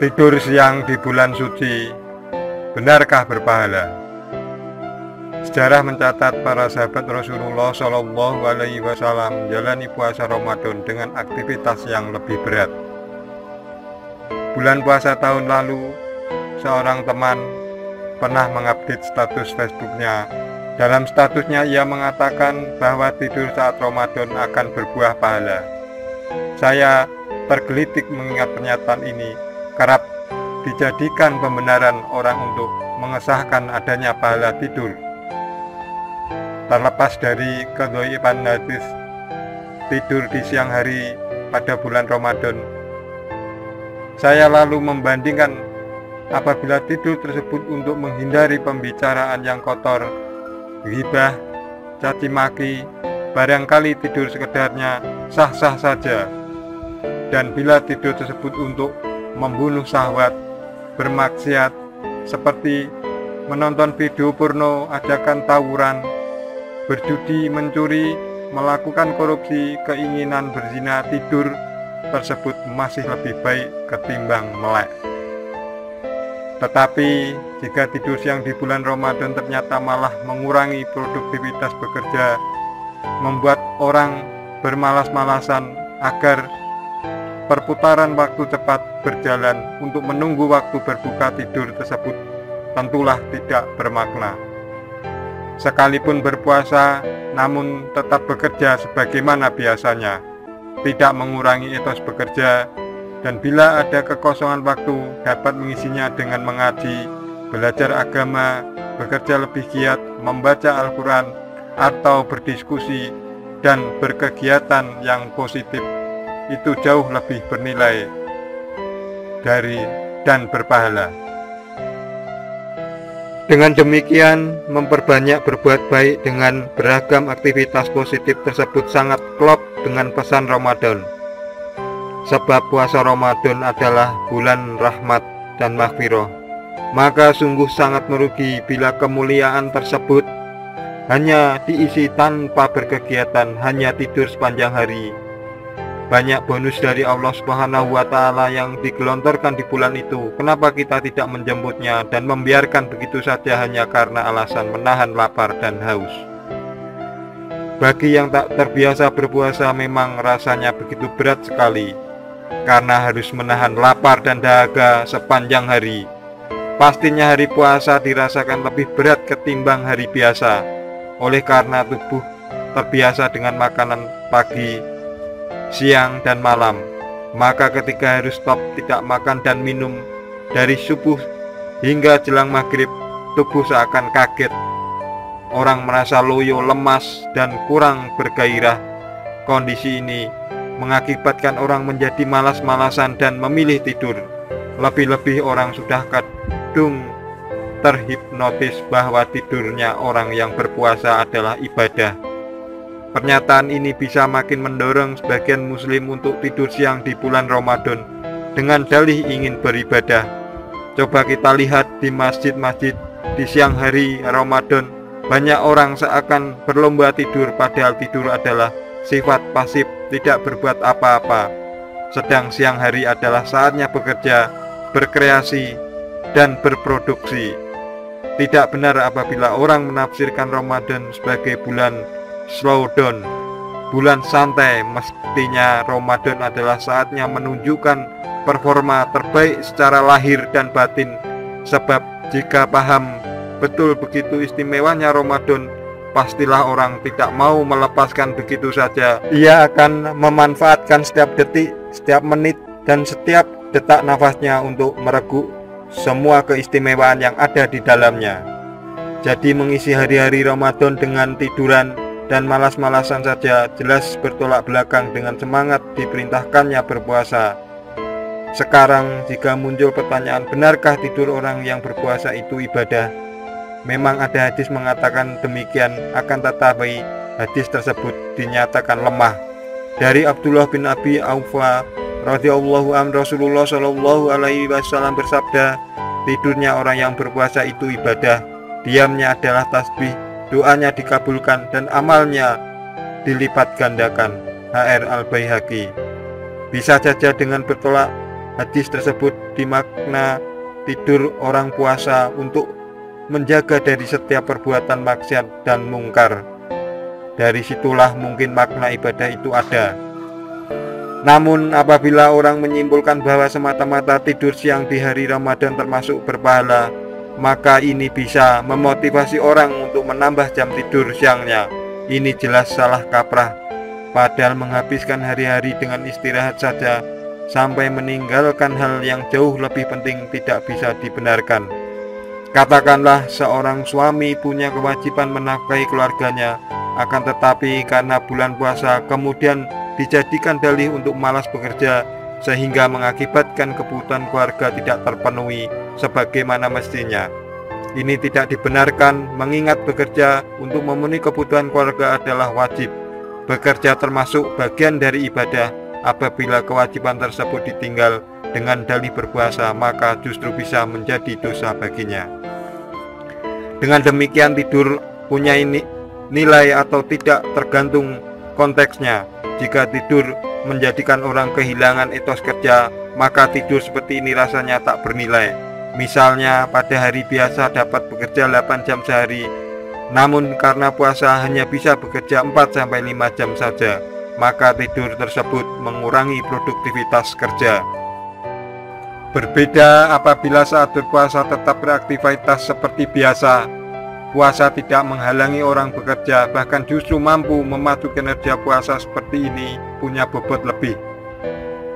Tidur siang di bulan suci, benarkah berpahala? Sejarah mencatat para sahabat Rasulullah Shallallahu Alaihi Wasallam menjalani puasa Ramadan dengan aktivitas yang lebih berat. Bulan puasa tahun lalu, seorang teman pernah mengupdate status Facebooknya. Dalam statusnya ia mengatakan bahwa tidur saat Ramadan akan berbuah pahala. Saya tergelitik mengingat pernyataan ini kerap dijadikan pembenaran orang untuk mengesahkan adanya pahala tidur. Terlepas dari kedhaifan hadis tidur di siang hari pada bulan Ramadan, saya lalu membandingkan apabila tidur tersebut untuk menghindari pembicaraan yang kotor, ghibah, caci maki, barangkali tidur sekedarnya sah-sah saja. Dan bila tidur tersebut untuk membunuh syahwat, bermaksiat seperti menonton video porno, ajakan tawuran, berjudi, mencuri, melakukan korupsi, keinginan berzina, tidur tersebut masih lebih baik ketimbang melek. Tetapi jika tidur siang di bulan Ramadan ternyata malah mengurangi produktivitas bekerja, membuat orang bermalas-malasan agar perputaran waktu cepat berjalan untuk menunggu waktu berbuka tidur tersebut tentulah tidak bermakna. Sekalipun berpuasa, namun tetap bekerja sebagaimana biasanya, tidak mengurangi etos bekerja, dan bila ada kekosongan waktu dapat mengisinya dengan mengaji, belajar agama, bekerja lebih giat, membaca Al-Quran, atau berdiskusi dan berkegiatan yang positif. Itu jauh lebih bernilai dari dan berpahala. Dengan demikian, memperbanyak berbuat baik dengan beragam aktivitas positif tersebut sangat klop dengan pesan Ramadan. Sebab puasa Ramadan adalah bulan rahmat dan maghfirah. Maka sungguh sangat merugi bila kemuliaan tersebut hanya diisi tanpa berkegiatan, hanya tidur sepanjang hari. Banyak bonus dari Allah Subhanahu wa Ta'ala yang digelontorkan di bulan itu. Kenapa kita tidak menjemputnya dan membiarkan begitu saja hanya karena alasan menahan lapar dan haus? Bagi yang tak terbiasa berpuasa memang rasanya begitu berat sekali, karena harus menahan lapar dan dahaga sepanjang hari. Pastinya hari puasa dirasakan lebih berat ketimbang hari biasa, oleh karena tubuh terbiasa dengan makanan pagi, siang, dan malam. Maka ketika harus stop tidak makan dan minum dari subuh hingga jelang maghrib, tubuh seakan kaget. Orang merasa loyo, lemas, dan kurang bergairah. Kondisi ini mengakibatkan orang menjadi malas-malasan dan memilih tidur. Lebih-lebih orang sudah kadung terhipnotis bahwa tidurnya orang yang berpuasa adalah ibadah. Pernyataan ini bisa makin mendorong sebagian muslim untuk tidur siang di bulan Ramadan dengan dalih ingin beribadah. Coba kita lihat di masjid-masjid di siang hari Ramadan, banyak orang seakan berlomba tidur, padahal tidur adalah sifat pasif, tidak berbuat apa-apa. Sedang siang hari adalah saatnya bekerja, berkreasi, dan berproduksi. Tidak benar apabila orang menafsirkan Ramadan sebagai bulan slow down, bulan santai. Mestinya Ramadan adalah saatnya menunjukkan performa terbaik secara lahir dan batin. Sebab jika paham betul begitu istimewanya Ramadan, pastilah orang tidak mau melepaskan begitu saja. Ia akan memanfaatkan setiap detik, setiap menit, dan setiap detak nafasnya untuk mereguk semua keistimewaan yang ada di dalamnya. Jadi mengisi hari-hari Ramadan dengan tiduran dan malas-malasan saja jelas bertolak belakang dengan semangat diperintahkannya berpuasa. Sekarang jika muncul pertanyaan, benarkah tidur orang yang berpuasa itu ibadah? Memang ada hadis mengatakan demikian, akan tetapi hadis tersebut dinyatakan lemah. Dari Abdullah bin Abi Aufa radhiyallahu anhu, Rasulullah Shallallahu Alaihi Wasallam bersabda, tidurnya orang yang berpuasa itu ibadah, diamnya adalah tasbih, doanya dikabulkan, dan amalnya dilipat gandakan. HR Al-Baihaqi. Bisa saja dengan bertolak Hadis tersebut dimakna tidur orang puasa untuk menjaga dari setiap perbuatan maksiat dan mungkar. Dari situlah mungkin makna ibadah itu ada. Namun apabila orang menyimpulkan bahwa semata-mata tidur siang di hari Ramadan termasuk berpahala, maka ini bisa memotivasi orang untuk menambah jam tidur siangnya. Ini jelas salah kaprah. Padahal menghabiskan hari-hari dengan istirahat saja sampai meninggalkan hal yang jauh lebih penting tidak bisa dibenarkan. Katakanlah seorang suami punya kewajiban menafkahi keluarganya, akan tetapi karena bulan puasa kemudian dijadikan dalih untuk malas bekerja, sehingga mengakibatkan kebutuhan keluarga tidak terpenuhi sebagaimana mestinya. Ini tidak dibenarkan, mengingat bekerja untuk memenuhi kebutuhan keluarga adalah wajib. Bekerja termasuk bagian dari ibadah. Apabila kewajiban tersebut ditinggal dengan dalih berpuasa, maka justru bisa menjadi dosa baginya. Dengan demikian tidur punya nilai atau tidak tergantung konteksnya. Jika tidur menjadikan orang kehilangan etos kerja, maka tidur seperti ini rasanya tak bernilai. Misalnya pada hari biasa dapat bekerja 8 jam sehari, namun karena puasa hanya bisa bekerja 4-5 jam saja, maka tidur tersebut mengurangi produktivitas kerja. Berbeda apabila saat berpuasa tetap beraktivitas seperti biasa. Puasa tidak menghalangi orang bekerja, bahkan justru mampu memacu kinerja. Puasa seperti ini punya bobot lebih.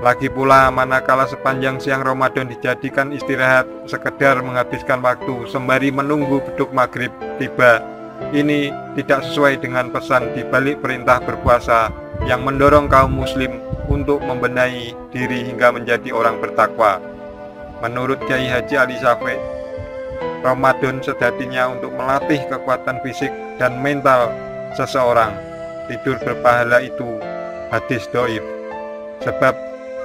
Lagi pula manakala sepanjang siang Ramadan dijadikan istirahat, sekedar menghabiskan waktu sembari menunggu beduk maghrib tiba, ini tidak sesuai dengan pesan di balik perintah berpuasa yang mendorong kaum muslim untuk membenahi diri hingga menjadi orang bertakwa. Menurut Kiai Haji Ali Syafiq, Ramadan sejatinya untuk melatih kekuatan fisik dan mental seseorang. Tidur berpahala itu hadis dhaif. Sebab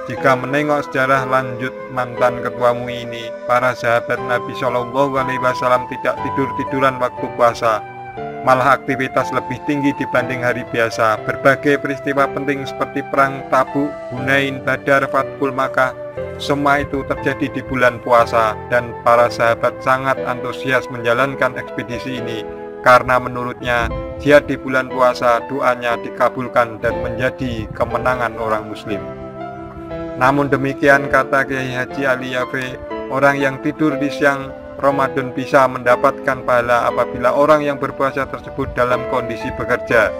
jika menengok sejarah lanjut mantan ketua MUI ini, para sahabat Nabi Shallallahu Alaihi Wasallam tidak tidur-tiduran waktu puasa, malah aktivitas lebih tinggi dibanding hari biasa. Berbagai peristiwa penting seperti perang Tabuk, Hunain, Badar, Fathul Makkah, semua itu terjadi di bulan puasa, dan para sahabat sangat antusias menjalankan ekspedisi ini karena menurutnya jihad di bulan puasa doanya dikabulkan dan menjadi kemenangan orang muslim. Namun demikian, kata Kiai Haji Ali Yafe, orang yang tidur di siang Ramadan bisa mendapatkan pahala apabila orang yang berpuasa tersebut dalam kondisi bekerja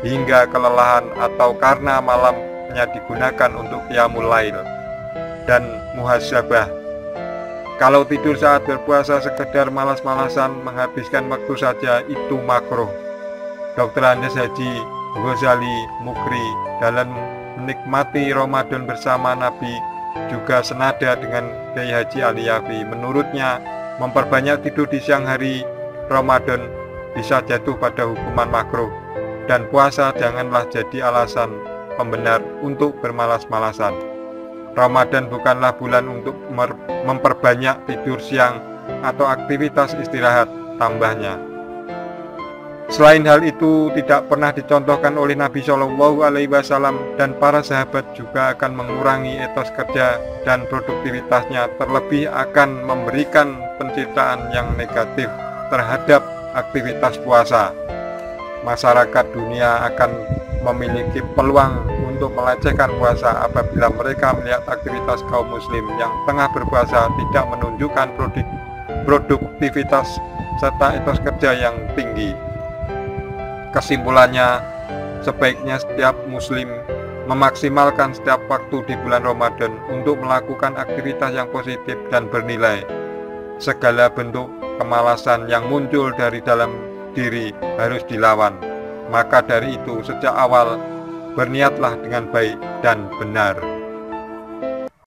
hingga kelelahan atau karena malamnya digunakan untuk qiyamul lail dan muhasabah. Kalau tidur saat berpuasa sekedar malas-malasan menghabiskan waktu saja, itu makruh. Dr. Andes Haji Ghazali Mukri dalam menikmati Ramadan bersama Nabi juga senada dengan Kiai Haji Ali Yafi. Menurutnya, memperbanyak tidur di siang hari Ramadan bisa jatuh pada hukuman makruh, dan puasa janganlah jadi alasan pembenar untuk bermalas-malasan. Ramadan bukanlah bulan untuk memperbanyak tidur siang atau aktivitas istirahat, tambahnya. Selain hal itu, tidak pernah dicontohkan oleh Nabi Shallallahu Alaihi Wasallam, dan para sahabat juga akan mengurangi etos kerja dan produktivitasnya, terlebih akan memberikan pencitraan yang negatif terhadap aktivitas puasa. Masyarakat dunia akan memiliki peluang untuk melecehkan puasa apabila mereka melihat aktivitas kaum muslim yang tengah berpuasa tidak menunjukkan produktivitas serta etos kerja yang tinggi. Kesimpulannya, sebaiknya setiap muslim memaksimalkan setiap waktu di bulan Ramadan untuk melakukan aktivitas yang positif dan bernilai. Segala bentuk kemalasan yang muncul dari dalam diri harus dilawan. Maka dari itu, sejak awal berniatlah dengan baik dan benar.